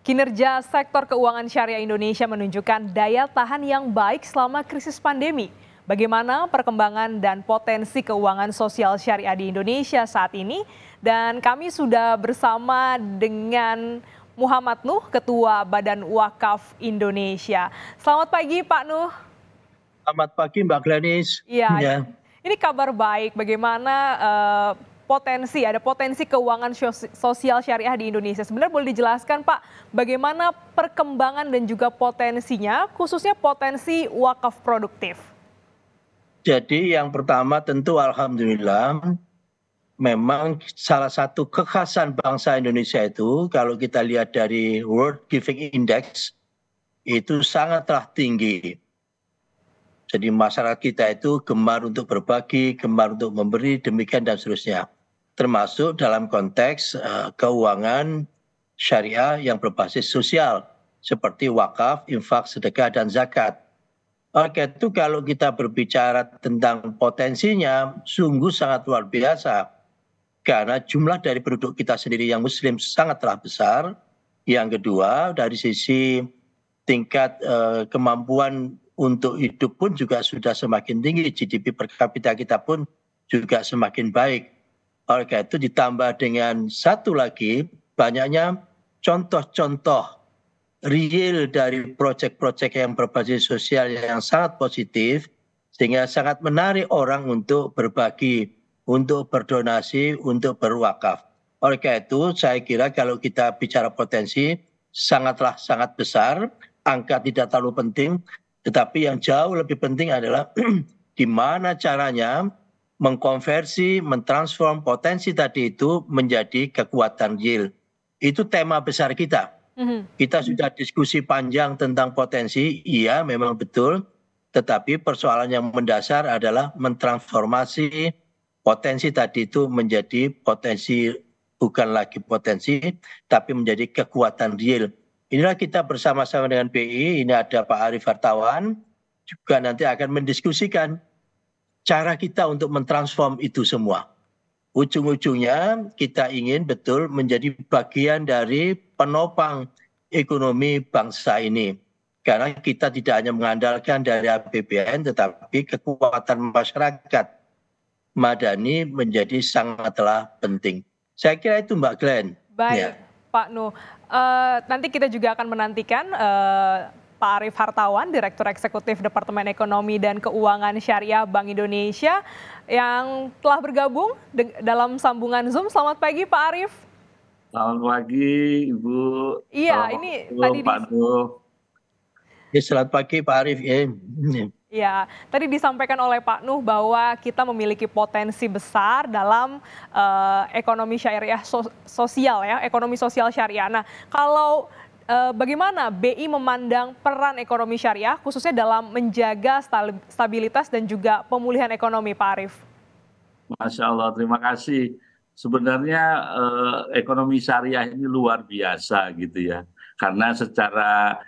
Kinerja sektor keuangan syariah Indonesia menunjukkan daya tahan yang baik selama krisis pandemi. Bagaimana perkembangan dan potensi keuangan sosial syariah di Indonesia saat ini? Dan kami sudah bersama dengan Muhammad Nuh, Ketua Badan Wakaf Indonesia. Selamat pagi Pak Nuh. Selamat pagi Mbak Glenis. Iya, Ya. ini kabar baik. Bagaimana ada potensi keuangan sosial syariah di Indonesia. Sebenarnya boleh dijelaskan Pak, bagaimana perkembangan dan juga potensinya, khususnya potensi wakaf produktif? Jadi yang pertama tentu alhamdulillah memang salah satu kekhasan bangsa Indonesia itu kalau kita lihat dari World Giving Index itu sangatlah tinggi. Jadi masyarakat kita itu gemar untuk berbagi, gemar untuk memberi, demikian dan seterusnya. Termasuk dalam konteks keuangan syariah yang berbasis sosial, seperti wakaf, infak, sedekah, dan zakat. Oke, itu kalau kita berbicara tentang potensinya, sungguh sangat luar biasa. Karena jumlah dari penduduk kita sendiri yang muslim sangatlah besar. Yang kedua, dari sisi tingkat kemampuan untuk hidup pun juga sudah semakin tinggi, GDP per kapita kita pun juga semakin baik. Oleh karena itu ditambah dengan satu lagi, banyaknya contoh-contoh real dari proyek-proyek yang berbasis sosial yang sangat positif, sehingga sangat menarik orang untuk berbagi, untuk berdonasi, untuk berwakaf. Oleh karena itu saya kira kalau kita bicara potensi, sangatlah sangat besar, angka tidak terlalu penting, tetapi yang jauh lebih penting adalah gimana caranya mengkonversi, mentransform potensi tadi itu menjadi kekuatan real. Itu tema besar kita. Kita sudah diskusi panjang tentang potensi, iya memang betul, tetapi persoalan yang mendasar adalah mentransformasi potensi tadi itu menjadi potensi, bukan lagi potensi, tapi menjadi kekuatan real. Inilah kita bersama-sama dengan BI, ini ada Pak Arief Hartawan, juga nanti akan mendiskusikan cara kita untuk mentransform itu semua. Ujung-ujungnya kita ingin betul menjadi bagian dari penopang ekonomi bangsa ini. Karena kita tidak hanya mengandalkan dari APBN, tetapi kekuatan masyarakat madani menjadi sangatlah penting. Saya kira itu Mbak Glenn. Baik, Pak Nuh. Nanti kita juga akan menantikan Pak Arief Hartawan, Direktur Eksekutif Departemen Ekonomi dan Keuangan Syariah Bank Indonesia, yang telah bergabung dalam sambungan Zoom. Selamat pagi Pak Arief. Selamat pagi Ibu. Iya, ini tadi Pak Nuh. Selamat pagi Pak Arief. Ya, tadi disampaikan oleh Pak Nuh bahwa kita memiliki potensi besar dalam ekonomi syariah sosial ya, ekonomi sosial syariah. Nah, kalau bagaimana BI memandang peran ekonomi syariah khususnya dalam menjaga stabilitas dan juga pemulihan ekonomi, Pak Arief? Masya Allah, terima kasih. Sebenarnya ekonomi syariah ini luar biasa gitu ya, karena secara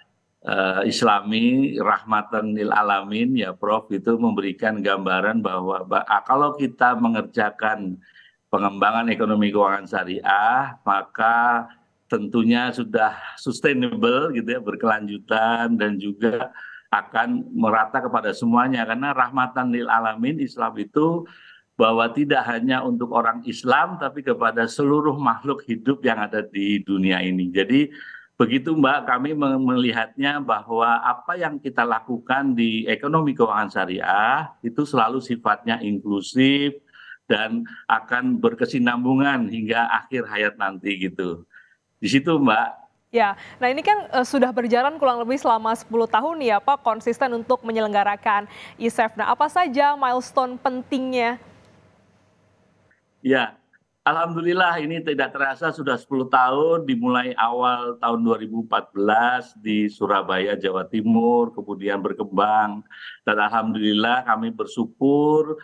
Islami rahmatan lil alamin ya Prof, itu memberikan gambaran bahwa kalau kita mengerjakan pengembangan ekonomi keuangan syariah maka tentunya sudah sustainable gitu ya, berkelanjutan dan juga akan merata kepada semuanya, karena rahmatan lil alamin Islam itu bahwa tidak hanya untuk orang Islam tapi kepada seluruh makhluk hidup yang ada di dunia ini. Jadi begitu Mbak, kami melihatnya bahwa apa yang kita lakukan di ekonomi keuangan syariah itu selalu sifatnya inklusif dan akan berkesinambungan hingga akhir hayat nanti gitu. Di situ Mbak. Ya, nah ini kan sudah berjalan kurang lebih selama 10 tahun ya Pak, konsisten untuk menyelenggarakan ISEF. Nah, apa saja milestone pentingnya? Ya, alhamdulillah ini tidak terasa sudah 10 tahun, dimulai awal tahun 2014 di Surabaya, Jawa Timur, kemudian berkembang. Dan alhamdulillah kami bersyukur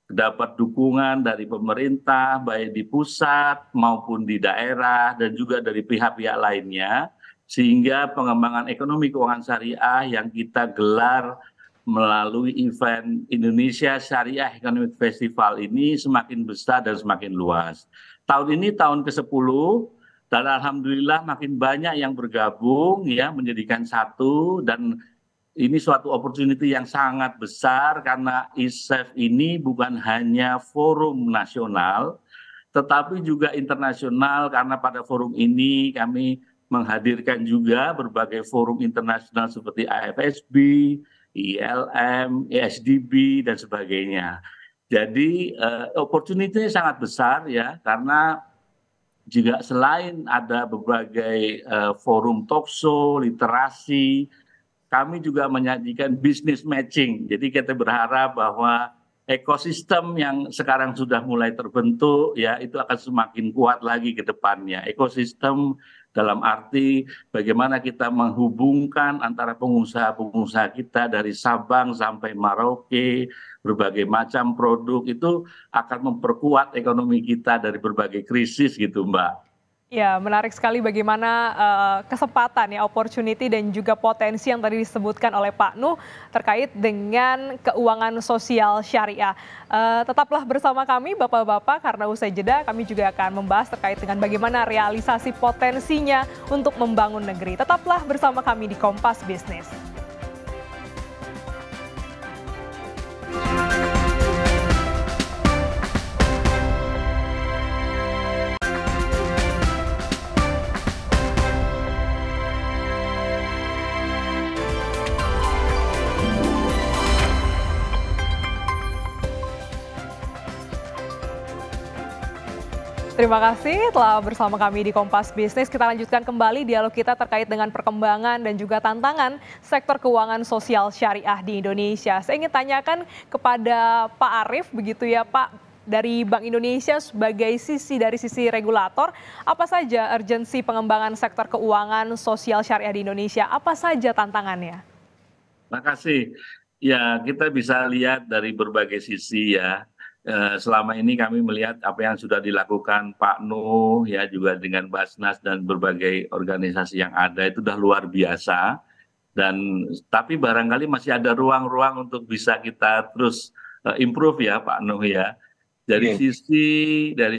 dapat dukungan dari pemerintah, baik di pusat maupun di daerah, dan juga dari pihak-pihak lainnya, sehingga pengembangan ekonomi keuangan syariah yang kita gelar melalui event Indonesia Syariah Economic Festival ini semakin besar dan semakin luas. Tahun ini tahun ke-10, Dan alhamdulillah makin banyak yang bergabung ya menjadikan satu, dan ini suatu opportunity yang sangat besar karena ISEF ini bukan hanya forum nasional tetapi juga internasional, karena pada forum ini kami menghadirkan juga berbagai forum internasional seperti AFSB, ILM, ESDB dan sebagainya. Jadi opportunity sangat besar ya, karena juga selain ada berbagai forum talkshow, literasi, kami juga menyajikan business matching. Jadi kita berharap bahwa ekosistem yang sekarang sudah mulai terbentuk ya itu akan semakin kuat lagi ke depannya. Ekosistem dalam arti bagaimana kita menghubungkan antara pengusaha-pengusaha kita dari Sabang sampai Merauke, berbagai macam produk itu akan memperkuat ekonomi kita dari berbagai krisis gitu, Mbak. Ya, menarik sekali bagaimana kesempatan ya, opportunity dan juga potensi yang tadi disebutkan oleh Pak Nuh terkait dengan keuangan sosial syariah. Tetaplah bersama kami Bapak-Bapak, karena usai jeda kami juga akan membahas terkait dengan bagaimana realisasi potensinya untuk membangun negeri. Tetaplah bersama kami di Kompas Bisnis. Terima kasih telah bersama kami di Kompas Bisnis. Kita lanjutkan kembali dialog kita terkait dengan perkembangan dan juga tantangan sektor keuangan sosial syariah di Indonesia. Saya ingin tanyakan kepada Pak Arief begitu ya Pak, dari Bank Indonesia sebagai dari sisi regulator, apa saja urgensi pengembangan sektor keuangan sosial syariah di Indonesia? Apa saja tantangannya? Terima kasih. Ya, kita bisa lihat dari berbagai sisi ya. Selama ini kami melihat apa yang sudah dilakukan Pak Nuh ya, juga dengan Basnas dan berbagai organisasi yang ada itu sudah luar biasa, dan tapi barangkali masih ada ruang-ruang untuk bisa kita terus improve ya Pak Nuh ya. Dari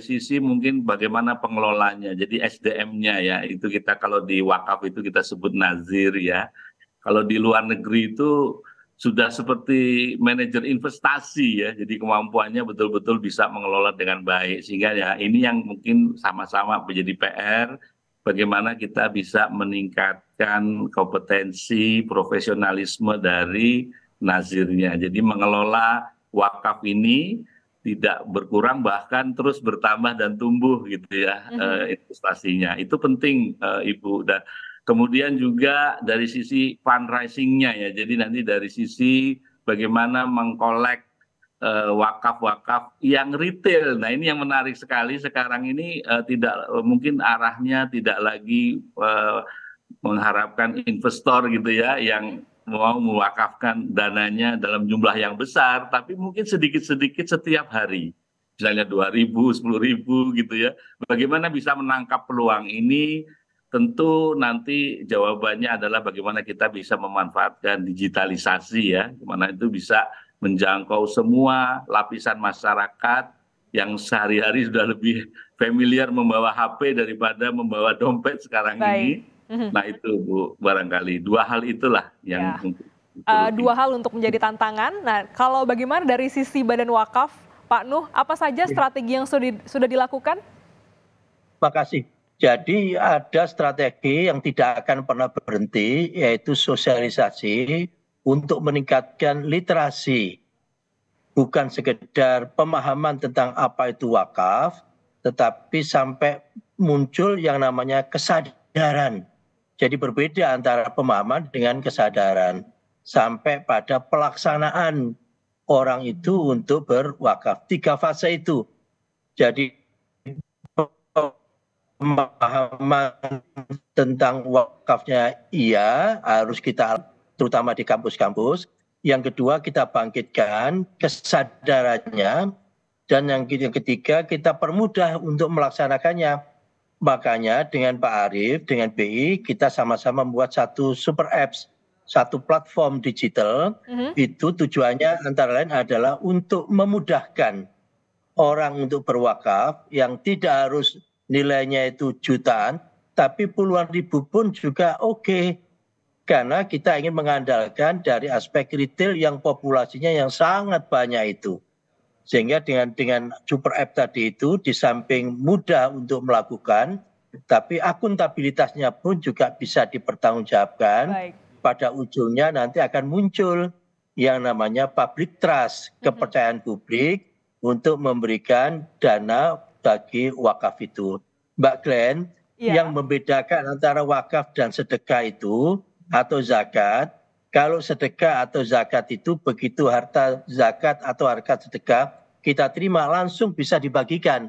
sisi mungkin bagaimana pengelolanya, jadi SDM-nya ya, itu kita kalau di wakaf itu kita sebut nazir ya. Kalau di luar negeri itu sudah seperti manajer investasi ya, jadi kemampuannya betul-betul bisa mengelola dengan baik. Sehingga ya ini yang mungkin sama-sama menjadi PR, bagaimana kita bisa meningkatkan kompetensi profesionalisme dari nazirnya. Jadi mengelola wakaf ini tidak berkurang, bahkan terus bertambah dan tumbuh gitu ya investasinya. Itu penting Ibu. Dan kemudian juga dari sisi fundraising-nya ya, jadi nanti dari sisi bagaimana mengkolek wakaf-wakaf yang retail. Nah ini yang menarik sekali sekarang ini, tidak mungkin arahnya tidak lagi mengharapkan investor gitu ya yang mau mewakafkan dananya dalam jumlah yang besar, tapi mungkin sedikit-sedikit setiap hari. Misalnya 2.000, 10.000 gitu ya. Bagaimana bisa menangkap peluang ini? Tentu nanti jawabannya adalah bagaimana kita bisa memanfaatkan digitalisasi ya, dimana itu bisa menjangkau semua lapisan masyarakat yang sehari-hari sudah lebih familiar membawa HP daripada membawa dompet sekarang ini. Nah itu Bu, barangkali dua hal itulah yang dua hal untuk menjadi tantangan. Nah kalau bagaimana dari sisi Badan Wakaf, Pak Nuh, apa saja strategi yang sudah dilakukan? Terima kasih. Jadi ada strategi yang tidak akan pernah berhenti, yaitu sosialisasi untuk meningkatkan literasi. Bukan sekedar pemahaman tentang apa itu wakaf, tetapi sampai muncul yang namanya kesadaran. Jadi berbeda antara pemahaman dengan kesadaran. Sampai pada pelaksanaan orang itu untuk berwakaf. 3 fase itu. Jadi pemahaman tentang wakafnya iya harus kita, terutama di kampus-kampus. Yang kedua kita bangkitkan kesadarannya, dan yang ketiga kita permudah untuk melaksanakannya. Makanya dengan Pak Arief, dengan BI kita sama-sama membuat satu super apps, satu platform digital. Itu tujuannya antara lain adalah untuk memudahkan orang untuk berwakaf yang tidak harus nilainya itu jutaan, tapi puluhan ribu pun juga oke. Karena kita ingin mengandalkan dari aspek retail yang populasinya yang sangat banyak itu. Sehingga dengan super app tadi itu di samping mudah untuk melakukan, tapi akuntabilitasnya pun juga bisa dipertanggungjawabkan. Baik. Pada ujungnya nanti akan muncul yang namanya public trust, kepercayaan publik untuk memberikan dana bagi wakaf itu. Mbak Glenn, yang membedakan antara wakaf dan sedekah itu atau zakat, kalau sedekah atau zakat itu begitu harta zakat atau harta sedekah kita terima langsung bisa dibagikan.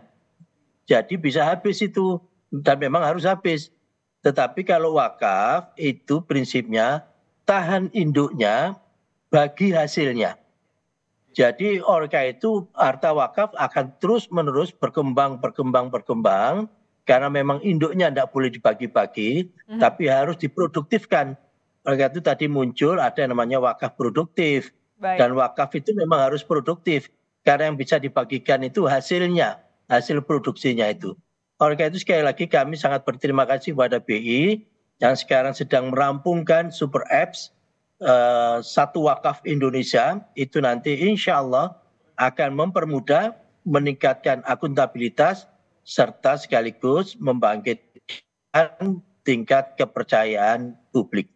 Jadi bisa habis itu dan memang harus habis. Tetapi kalau wakaf itu prinsipnya tahan induknya bagi hasilnya. Jadi orka itu harta wakaf akan terus-menerus berkembang karena memang induknya tidak boleh dibagi-bagi, tapi harus diproduktifkan. Oleh itu tadi muncul ada yang namanya wakaf produktif. Dan wakaf itu memang harus produktif karena yang bisa dibagikan itu hasilnya, hasil produksinya itu. Oleh itu sekali lagi kami sangat berterima kasih kepada BI yang sekarang sedang merampungkan super apps satu wakaf Indonesia itu nanti insya Allah akan mempermudah, meningkatkan akuntabilitas serta sekaligus membangkitkan tingkat kepercayaan publik.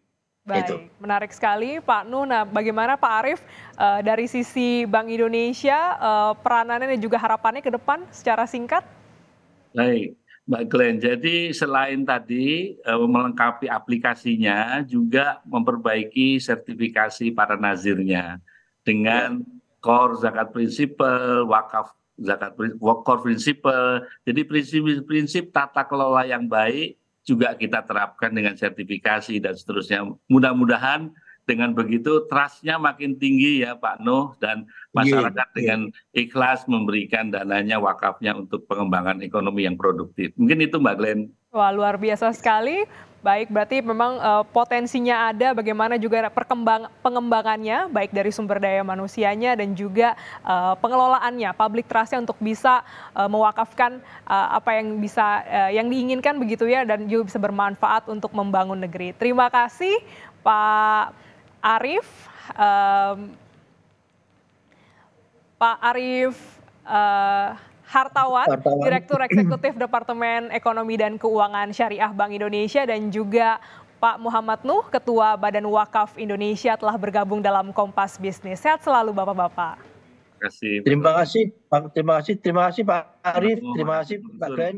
Baik, Itu. menarik sekali Pak Nuh. Nah, bagaimana Pak Arief dari sisi Bank Indonesia peranannya dan juga harapannya ke depan secara singkat? Baik, Mbak Glenn. Jadi selain tadi melengkapi aplikasinya, juga memperbaiki sertifikasi para nazirnya dengan core zakat prinsipal, wakaf zakat core prinsipal. Jadi prinsip-prinsip tata kelola yang baik juga kita terapkan dengan sertifikasi dan seterusnya. Mudah-mudahan dengan begitu trust-nya makin tinggi ya Pak Nuh, dan masyarakat dengan ikhlas memberikan dananya wakafnya untuk pengembangan ekonomi yang produktif. Mungkin itu Mbak Glenn. Wah, luar biasa sekali. Baik, berarti memang potensinya ada, bagaimana juga pengembangannya, baik dari sumber daya manusianya dan juga pengelolaannya, public trust-nya untuk bisa mewakafkan apa yang bisa yang diinginkan begitu ya, dan juga bisa bermanfaat untuk membangun negeri. Terima kasih Pak Arief. Pak Arief Hartawan, Direktur Eksekutif Departemen Ekonomi dan Keuangan Syariah Bank Indonesia, dan juga Pak Muhammad Nuh, Ketua Badan Wakaf Indonesia telah bergabung dalam Kompas Bisnis. Sehat selalu Bapak-Bapak. Terima kasih Pak Arief, terima kasih Pak Glenn.